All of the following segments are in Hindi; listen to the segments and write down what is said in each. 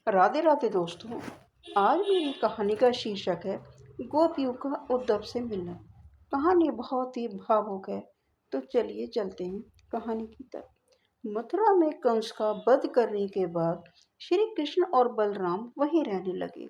राधे राधे दोस्तों। आज मेरी कहानी का शीर्षक है गोपियों का उद्धव से मिलना। कहानी बहुत ही भावुक है, तो चलिए चलते हैं कहानी की तरफ। मथुरा में कंस का वध करने के बाद श्री कृष्ण और बलराम वहीं रहने लगे।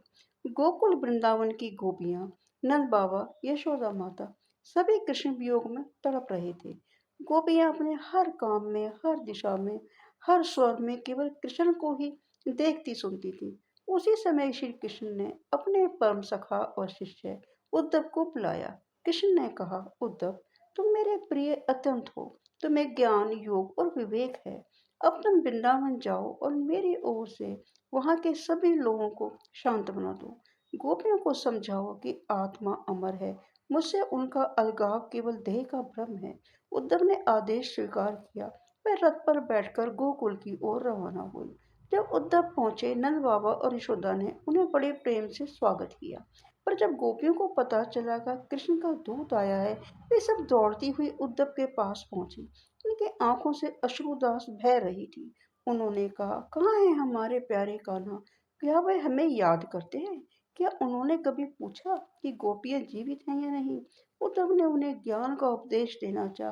गोकुल वृंदावन की गोपियां, नंद बाबा, यशोदा माता सभी कृष्ण वियोग में तड़प रहे थे। गोपियां अपने हर काम में, हर दिशा में, हर स्वर में केवल कृष्ण को ही देखती सुनती थी। उसी समय श्री कृष्ण ने अपने परम सखा और शिष्य उद्धव को बुलाया। कृष्ण ने कहा, उद्धव, तुम मेरे प्रिय अत्यंत हो। तुम्हें ज्ञान, योग और विवेक है। अब तुम वृंदावन जाओ और मेरी ओर से वहां के सभी लोगों को शांत बना दो। गोपियों को समझाओ कि आत्मा अमर है, मुझसे उनका अलगाव केवल देह का भ्रम है। उद्धव ने आदेश स्वीकार किया। वह रथ पर बैठकर गोकुल की ओर रवाना हुई। जब उद्धव पहुंचे, नंद बाबा और यशोदा ने उन्हें बड़े प्रेम से स्वागत किया। पर जब गोपियों को पता चला कि कृष्ण का दूत आया है, वे सब दौड़ती हुई उद्धव के पास पहुंची। उनकी आंखों से अश्रुदास बह रही थी। उन्होंने कहा, कहाँ है हमारे प्यारे कान्हा? क्या वे हमें याद करते हैं? क्या उन्होंने कभी पूछा कि गोपियां जीवित हैं या नहीं? उद्धव ने उन्हें ज्ञान का उपदेश देना चाहा।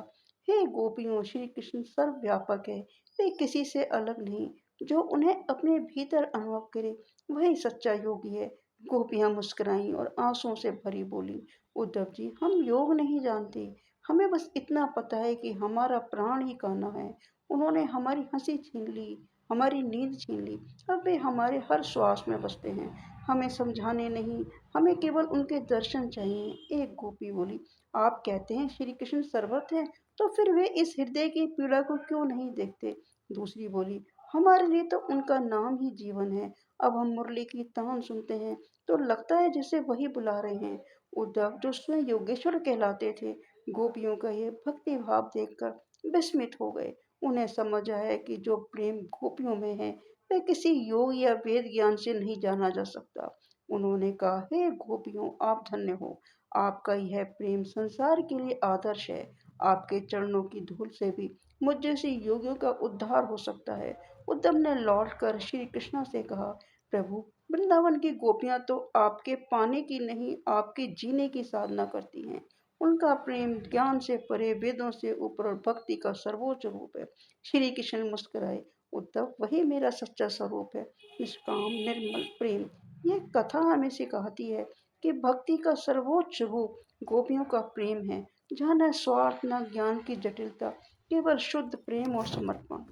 हे गोपियों, श्री कृष्ण सर्वव्यापक है। वे किसी से अलग नहीं। जो उन्हें अपने भीतर अनुभव करे, वही सच्चा योगी है। गोपियां मुस्कुराईं और आंसुओं से भरी बोली, उद्धव जी, हम योग नहीं जानते। हमें बस इतना पता है कि हमारा प्राण ही कान्हा है। उन्होंने हमारी हंसी छीन ली, हमारी नींद छीन ली। अब वे हमारे हर श्वास में बसते हैं। हमें समझाने नहीं, हमें केवल उनके दर्शन चाहिए। एक गोपी बोली, आप कहते हैं श्री कृष्ण सर्वत्र हैं, तो फिर वे इस हृदय की पीड़ा को क्यों नहीं देखते? दूसरी बोली, हमारे लिए तो उनका नाम ही जीवन है। अब हम मुरली की तान सुनते हैं तो लगता है जैसे वही बुला रहे हैं। उद्धव, जो स्वयं योगेश्वर कहलाते थे, गोपियों का ये भक्ति भाव देखकर विस्मित हो गए। उन्हें समझ आया कि जो प्रेम गोपियों में है, वह किसी योग या वेद ज्ञान से नहीं जाना जा सकता। उन्होंने कहा, हे गोपियों, आप धन्य हो। आपका यह प्रेम संसार के लिए आदर्श है। आपके चरणों की धूल से भी मुझ जैसे योगियों का उद्धार हो सकता है। उद्धव ने लौटकर श्री कृष्ण से कहा, प्रभु, वृंदावन की गोपियां तो आपके पाने की नहीं, आपके जीने की साधना करती हैं। उनका प्रेम ज्ञान से परे, वेदों से ऊपर और भक्ति का सर्वोच्च रूप है। श्री कृष्ण मुस्कुराए, उद्धव, वही मेरा सच्चा स्वरूप है, निष्काम निर्मल प्रेम। यह कथा हमें सिखाती है कि भक्ति का सर्वोच्च रूप गोपियों का प्रेम है, जहाँ न स्वार्थ न ज्ञान की जटिलता, केवल शुद्ध प्रेम और समर्पण।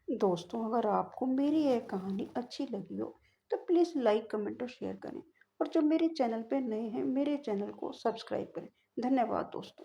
दोस्तों, अगर आपको मेरी यह कहानी अच्छी लगी हो तो प्लीज़ लाइक, कमेंट और शेयर करें। और जो मेरे चैनल पे नए हैं, मेरे चैनल को सब्सक्राइब करें। धन्यवाद दोस्तों।